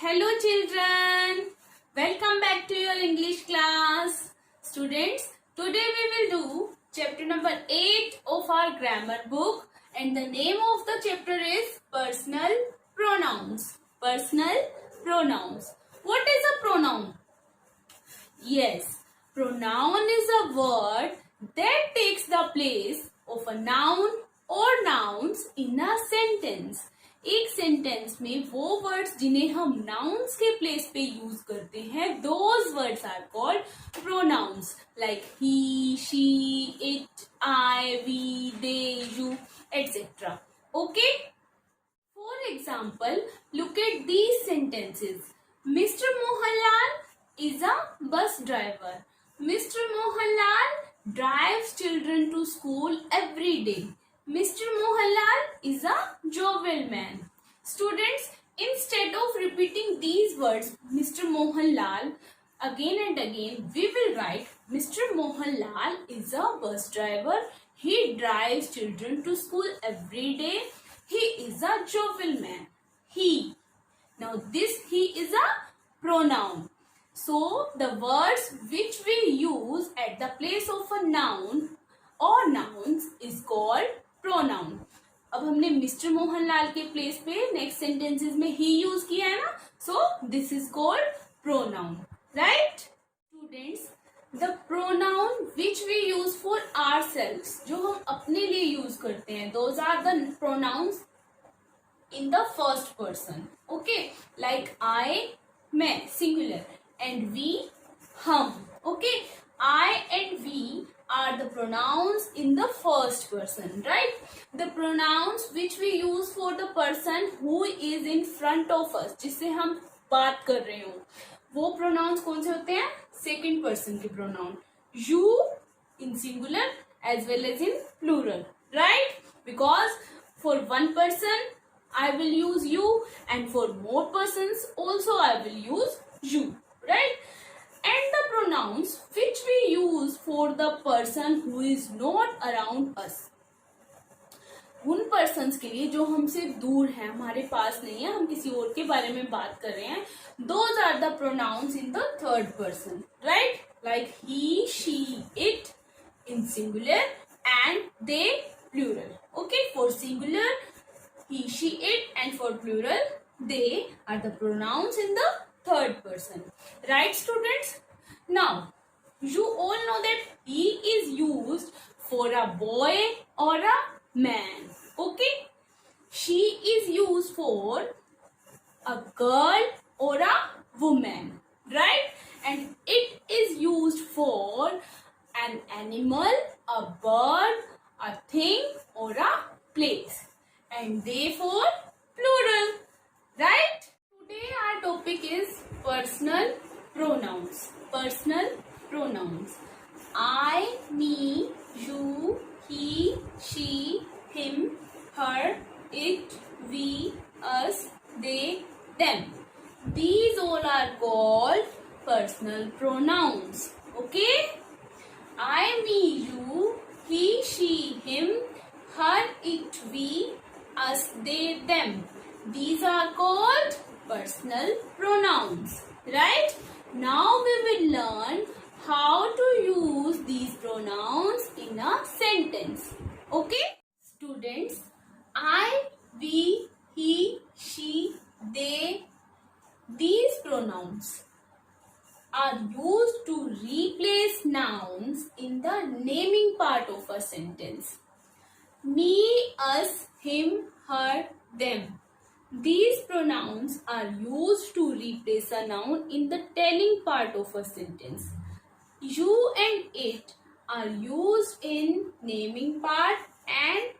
Hello children, welcome back to your English class. Students, today we will do chapter number 8 of our grammar book and the name of the chapter is personal pronouns. Personal pronouns. What is a pronoun? Yes, pronoun is a word that takes the place of a noun or nouns in a sentence. एक sentence में वो words जिन्हें हम nouns के place पे use करते हैं those words are called pronouns like he she it I we they you etcetera. Okay, for example look at these sentences. Mister Mohanlal is a bus driver. Mister Mohanlal drives children to school every day. Mr. Mohanlal is a jovial man. Students, instead of repeating these words, Mr. Mohanlal, again and again, we will write Mr. Mohanlal is a bus driver. He drives children to school every day. He is a jovial man. He. Now this he is a pronoun. So the words which we use at the place of a noun or nouns is called pronoun. अब हमने mister Mohanlal के place पे next sentences में ही use किया है ना, so this is called pronoun. Right students, the pronoun which we use for ourselves, जो हम अपने लिए यूज करते हैं, those are the pronouns in the first person. Okay, like I मैं singular and we hum. Okay, I and we are the pronouns in the first person, right? The pronouns which we use for the person who is in front of us, जिससे हम बात कर रहे हो, वो pronouns कौन से होते हैं? Second person के pronoun. You in singular as well as in plural, right? Because for one person I will use you and for more persons also I will use you. Right? And the pronouns which we use for the person who is not around us, उन persons के लिए जो हमसे दूर है, हमारे पास नहीं है, हम किसी और के बारे में बात कर रहे हैं, those are the pronouns in the third person, right? Like he, she, it in singular and they plural. Okay, for singular he, she, it and for plural they are the pronouns in the third person. Right students? Now you all know that he is used for a boy or a man. Okay, she is used for a girl or a woman, right? And it is used for an animal, a bird, a thing or a place, and therefore plural, right? Today our topic is personal pronouns. Personal pronouns. I, me, you, he, she, him, her, it, we, us, they, them. These all are called personal pronouns. Okay? I, me, you, he, she, him, her, it, we, us, they, them. These are called personal pronouns, right? Now we will learn how to use these pronouns in a sentence. Okay? Students, I, we, he, she, they, these pronouns are used to replace nouns in the naming part of a sentence. Me, us, him, her, them. These pronouns are used to replace a noun in the telling part of a sentence. You and it are used in naming part and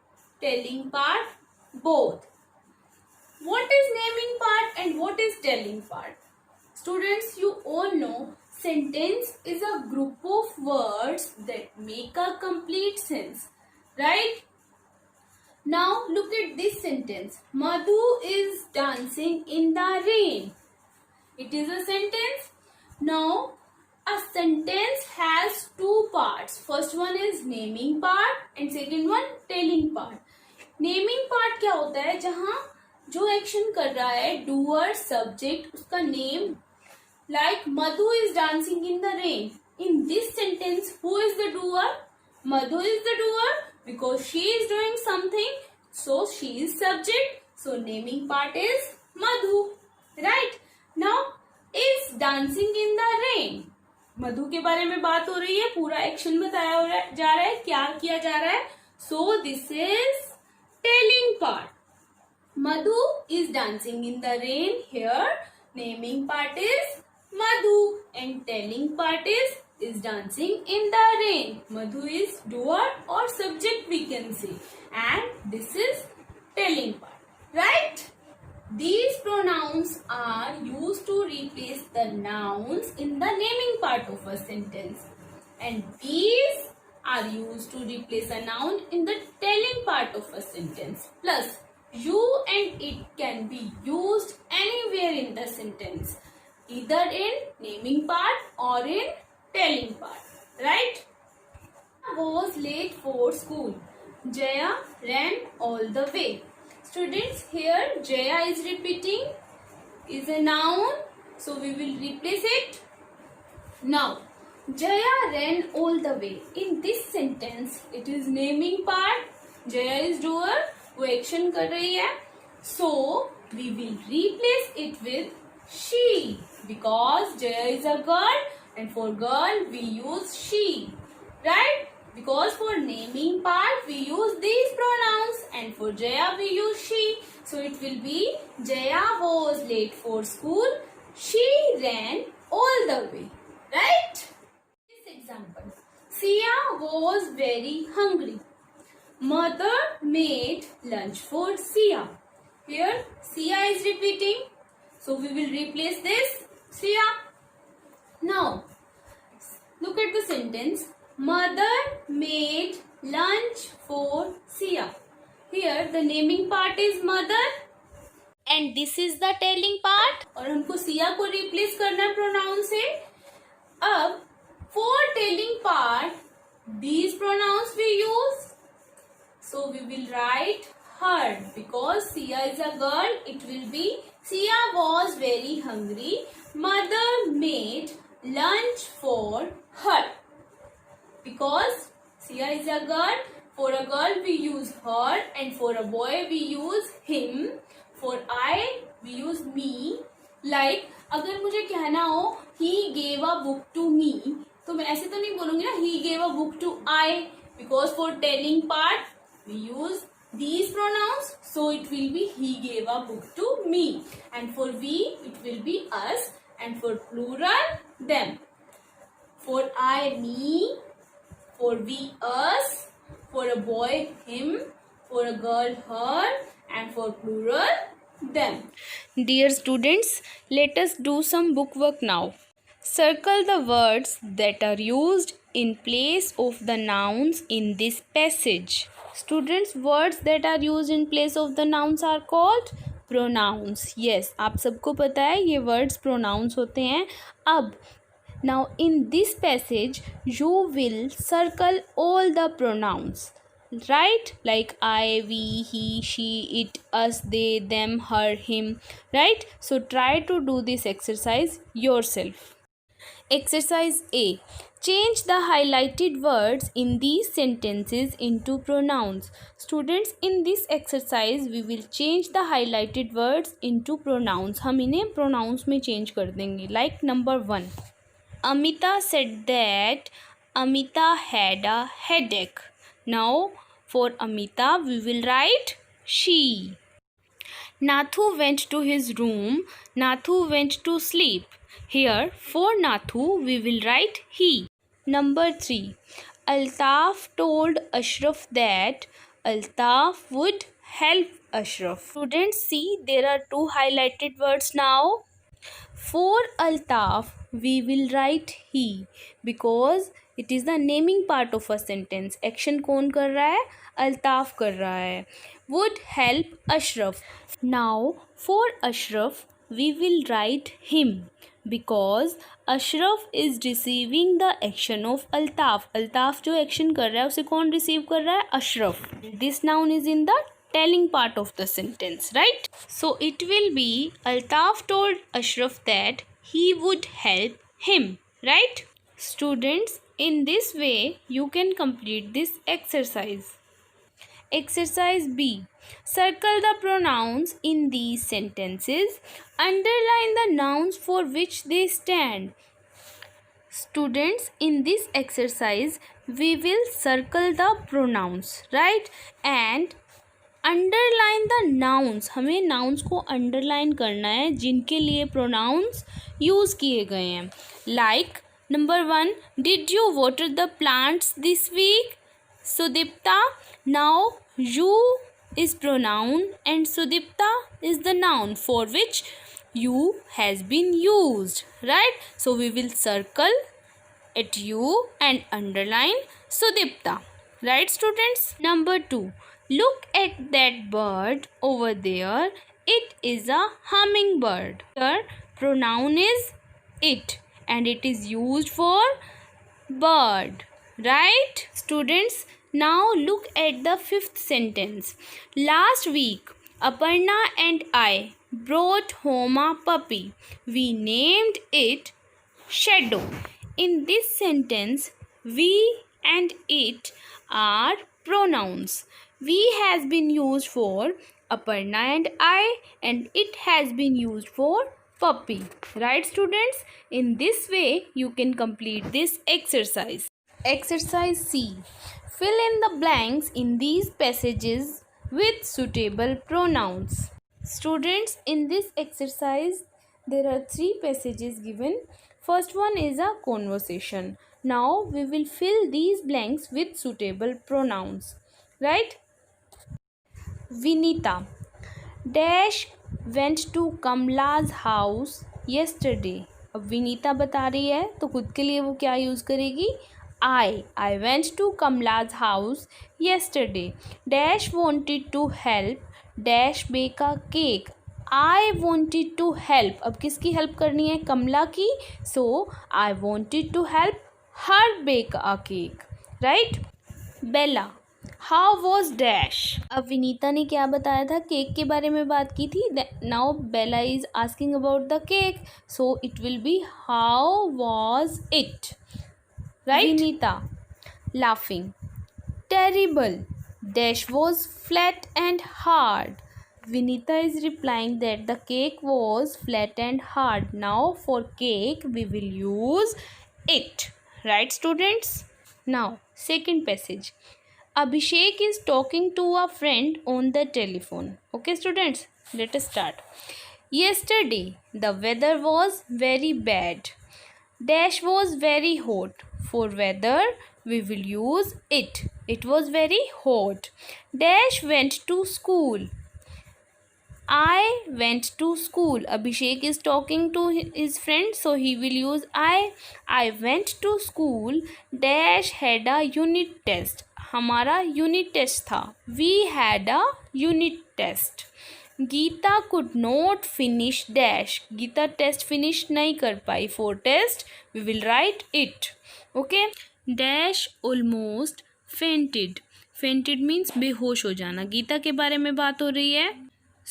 telling part both. What is naming part and what is telling part? Students, you all know sentence is a group of words that make a complete sense, right? Now look at this sentence. Madhu is dancing in the rain. It is a sentence. Now a sentence has two parts. First one is naming part and second one telling part. Naming part क्या होता है? जहाँ जो action कर रहा है doer subject उसका name like Madhu is dancing in the rain. In this sentence, who is the doer? Madhu is the doer because she is doing something. So she is subject. So naming part is Madhu. Right? Now is dancing in the rain. मधु के बारे में बात हो रही है, पूरा action बताया जा रहा है, क्या किया जा रहा है. So this is telling part. Madhu is dancing in the rain. Here naming part is Madhu and telling part is dancing in the rain. Madhu is doer or subject we can say, and this is telling part. Right? These pronouns are used to replace the nouns in the naming part of a sentence, and these are used to replace a noun in the telling part of a sentence. Plus, you and it can be used anywhere in the sentence, either in naming part or in telling part. Right? Was late for school. Jaya ran all the way. Students, here Jaya is repeating, is a noun, so we will replace it. Now, Jaya ran all the way. In this sentence, it is naming part. Jaya is doer, वो action कर रही है. So, we will replace it with she because Jaya is a girl and for girl we use she. Right? Because for naming part we use these pronouns and for Jaya we use she. So it will be Jaya was late for school. She ran all the way. Right? This example. Sia was very hungry. Mother made lunch for Sia. Here Sia is repeating. So we will replace this Sia. Now look at the sentence. Mother made lunch for Sia. Here the naming part is mother and this is the telling part. और हमको सिया को replace करना है pronoun से. अब for telling part these pronouns we use. So we will write her because Sia is a girl. It will be Sia was very hungry. Mother made lunch for her. Because Sia is a girl, for a girl we use her and for a boy we use him. For I we use me. Like अगर मुझे कहना हो he gave a book to me, तो मैं ऐसे तो नहीं बोलूंगी ना he gave a book to I, because for telling part we use these pronouns, so it will be he gave a book to me, and for we it will be us, and for plural them. For I me, for we us, for a boy him, for a girl her, and for plural them. Dear students, let us do some bookwork now. Circle the words that are used in place of the nouns in this passage. Students, words that are used in place of the nouns are called pronouns. Yes, आप सबको पता है ये words pronouns होते हैं. अब now in this passage you will circle all the pronouns, right? Like I, we, he, she, it, us, they, them, her, him, right? So try to do this exercise yourself. Exercise A. Change the highlighted words in these sentences into pronouns. Students, in this exercise we will change the highlighted words into pronouns. हम इन्हें pronouns में change कर देंगे. Like number 1. Amita said that Amita had a headache. Now for Amita we will write she. Nathu went to his room. Nathu went to sleep. Here for Nathu we will write he. Number 3. Altaf told Ashraf that Altaf would help Ashraf. Students, see there are 2 highlighted words now. For Altaf we will write he because it is the naming part of a sentence. Action कौन कर रहा है? Altaf कर रहा है. Would help Ashraf. Now for Ashraf we will write him because Ashraf is receiving the action of Altaf. Altaf जो action कर रहा है उसे कौन receive कर रहा है? Ashraf. This noun is in the telling part of the sentence, right? So it will be Altaf told Ashraf that he would help him, right? Students, in this way you can complete this exercise. Exercise B. Circle the pronouns in these sentences. Underline the nouns for which they stand. Students, in this exercise we will circle the pronouns, right? And underline the nouns, हमें nouns को underline करना है जिनके लिए pronouns use किए गए हैं. Like number 1, did you water the plants this week? Sudipta. Now you is pronoun and Sudipta is the noun for which you has been used, right? So we will circle at you and underline Sudipta, right students? Number 2, look at that bird over there. It is a hummingbird. Here pronoun is it and it is used for bird, right students? Now look at the 5th sentence. Last week Aparna and I brought home a puppy. We named it Shadow. In this sentence, we and it are pronouns. We has been used for Aparna and I, and it has been used for puppy. Right students? In this way, you can complete this exercise. Exercise C. Fill in the blanks in these passages with suitable pronouns. Students, in this exercise there are 3 passages given. First one is a conversation. Now we will fill these blanks with suitable pronouns, right? Vinita dash went to Kamla's house yesterday. अब विनीता बता रही है तो खुद के लिए वो क्या यूज़ करेगी? I went to Kamla's house yesterday. Dash wanted to help dash bake a cake. I wanted to help. अब किसकी हेल्प करनी है? कमला की. So I wanted to help her bake a cake, right? Bella, how was dash? अब विनीता ने क्या बताया था? केक के बारे में बात की थी. Now Bella is asking about the cake. So it will be how was it? Right? Vinita, laughing. Terrible. Dash was flat and hard. Vinita is replying that the cake was flat and hard. Now for cake we will use it. Right students? Now second passage. Abhishek is talking to a friend on the telephone. Okay students, let us start. Yesterday the weather was very bad. Dash was very hot. For weather we will use it. It was very hot. Dash went to school. I went to school. Abhishek is talking to his friend, so he will use I. I went to school. Dash had a unit test. हमारा unit test था. We had a unit test. Gita could not finish dash. Gita test finish नहीं कर पाई. For test we will write it. Okay. Dash almost fainted. Fainted means बेहोश हो जाना. गीता के बारे में बात हो रही है.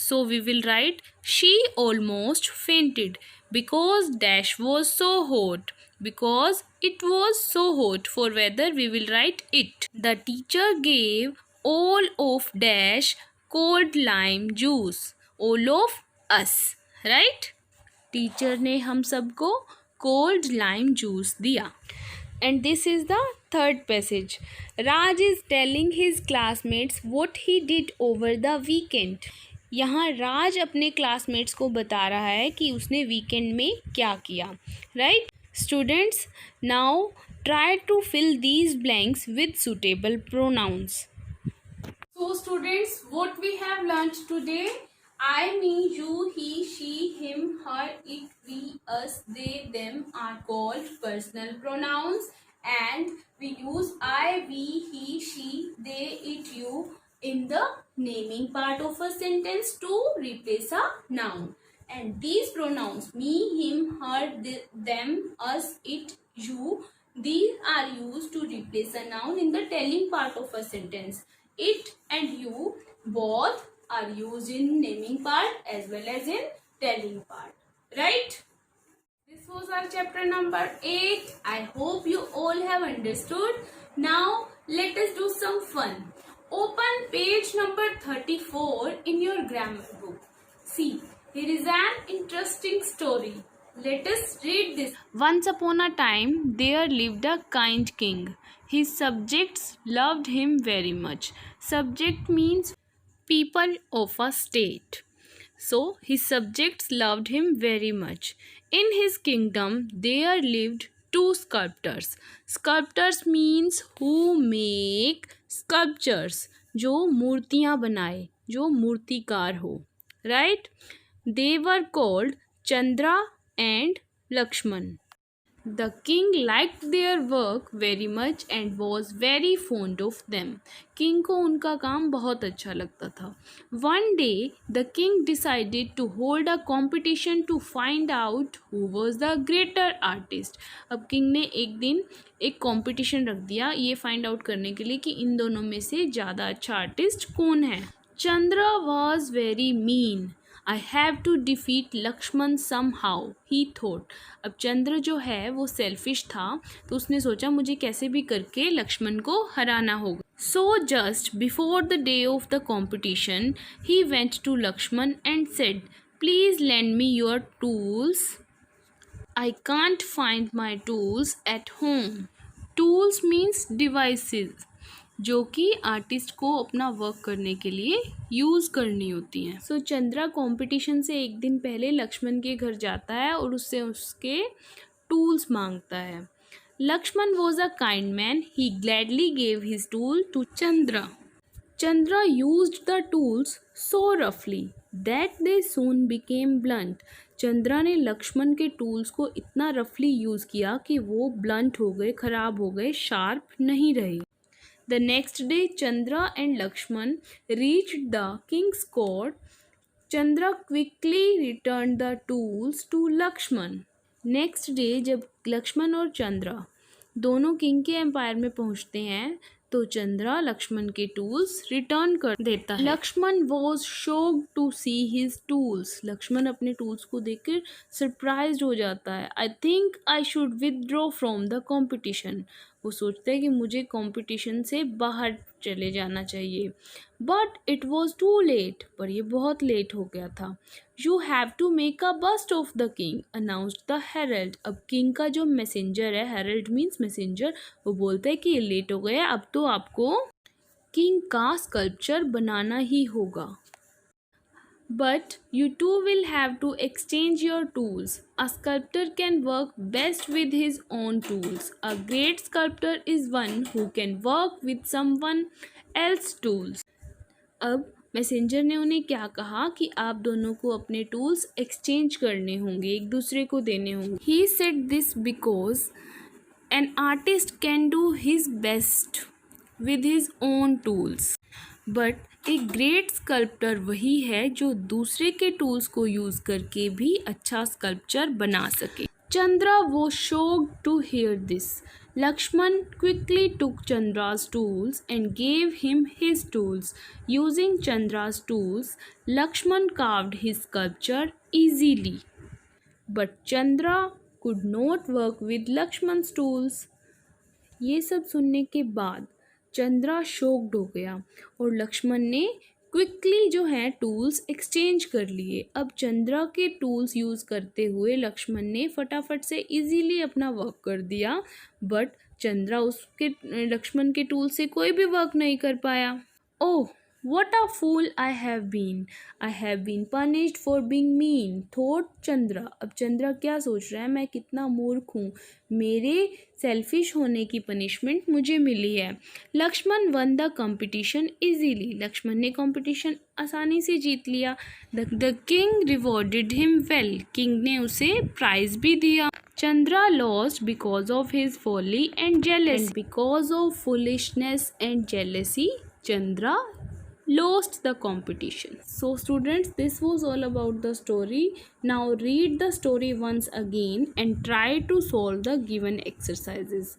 So we will write she almost fainted because dash was so hot. Because it was so hot. For weather we will write it. The teacher gave all of dash cold lime juice. All of us. Right? Teacher ने हम सबको cold lime juice दिया. And this is the third passage. Raj is telling his classmates what he did over the weekend. यहाँ राज अपने classmates को बता रहा है कि उसने वीकेंड में क्या किया. Right students, now try to fill these blanks with suitable pronouns. So students, what we have learnt today? I, me, you, he, she, him, her, it, we, us, they, them are called personal pronouns, and we use I, we, he, she, they, it, you in the naming part of a sentence to replace a noun. And these pronouns me, him, her, them, us, it, you, these are used to replace a noun in the telling part of a sentence. It and you Both are used in naming part as well as in telling part. Right? This was our chapter number 8. I hope you all have understood. Now let us do some fun. Open page number 34 in your grammar book. See, here is an interesting story. Let us read this. Once upon a time, there lived a kind king. His subjects loved him very much. Subject means people of a state. So, his subjects loved him very much. In his kingdom, there lived two sculptors. Sculptors means who make sculptures, जो मूर्तियाँ बनाए, जो मूर्तिकार हो. Right? They were called Chandra and Lakshman. The king liked their work very much and was very fond of them. King को उनका काम बहुत अच्छा लगता था. One day, the king decided to hold a competition to find out who was the greater artist. अब king ने एक दिन एक competition रख दिया ये find out करने के लिए कि इन दोनों में से ज़्यादा अच्छा artist कौन है. Chandra was very mean. I have to defeat Lakshman somehow, he thought. अब चंद्र जो है वो सेल्फिश था तो उसने सोचा मुझे कैसे भी करके लक्ष्मण को हराना होगा. So just before the day of the competition, he went to Lakshman and said, "Please lend me your tools. I can't find my tools at home." Tools means devices जो कि आर्टिस्ट को अपना वर्क करने के लिए use करनी होती हैं. सो चंद्रा कंपटीशन से एक दिन पहले लक्ष्मण के घर जाता है और उससे उसके टूल्स मांगता है. Lakshman was a kind man. He gladly gave his tool to Chandra. Chandra used the tools so roughly that they soon became blunt. Chandra ने लक्ष्मण के टूल्स को इतना रफली यूज़ किया कि वो ब्लंट हो गए, ख़राब हो गए, शार्प नहीं रहे. The next day, Chandra and Lakshman reached the king's court. Chandra quickly returned the tools to Lakshman. Next day, जब लक्ष्मण और चंद्रा दोनों किंग के एम्पायर में पहुंचते हैं तो चंद्रा लक्ष्मण के टूल्स रिटर्न कर देता है. Lakshman was shocked to see his tools. Lakshman अपने टूल्स को देखकर सरप्राइज्ड हो जाता है. I think I should withdraw from the competition. वो सोचता है कि मुझे कंपटीशन से बाहर चले जाना चाहिए. But it was too late. पर ये बहुत लेट हो गया था. You have to make a bust of the king announced the herald. अब किंग का जो मैसेंजर है, हेरल्ड मीन्स मैसेंजर, वो बोलता है कि ये लेट हो गया, अब तो आपको किंग का स्कल्पचर बनाना ही होगा. But you two will have to exchange your tools. A sculptor can work best with his own tools. A great sculptor is one who can work with someone else's tools. अब messenger ने उन्हें क्या कहा कि आप दोनों को अपने टूल्स एक्सचेंज करने होंगे, एक दूसरे को देने होंगे. He said this because an artist can do his best with his own tools. But एक ग्रेट स्कल्प्टर वही है जो दूसरे के टूल्स को यूज़ करके भी अच्छा स्कल्पचर बना सके. चंद्रा वो shocked to hear this. Lakshman quickly took Chandra's tools and gave him his tools. Using Chandra's tools, Lakshman carved his sculpture easily. But Chandra could not work with Lakshman's tools. ये सब सुनने के बाद चंद्रा शॉक्ड हो गया और लक्ष्मण ने क्विकली जो है टूल्स एक्सचेंज कर लिए. अब चंद्रा के टूल्स यूज़ करते हुए लक्ष्मण ने फटाफट से इजीली अपना वर्क कर दिया. बट चंद्रा उसके लक्ष्मण के टूल से कोई भी वर्क नहीं कर पाया. ओह, what a fool I have been. I have been punished for being mean, thought Chandra. अब चंद्रा क्या सोच रहा है, मैं कितना मूर्ख हूँ, मेरे सेल्फिश होने की पनिशमेंट मुझे मिली है. Lakshman won the competition easily. Lakshman ने कंपटीशन आसानी से जीत लिया. The king rewarded him well. King ने उसे प्राइज भी दिया. Chandra lost because of his folly and jealousy. And because of foolishness and jealousy, Chandra lost the competition. So students, this was all about the story. Now read the story once again and try to solve the given exercises.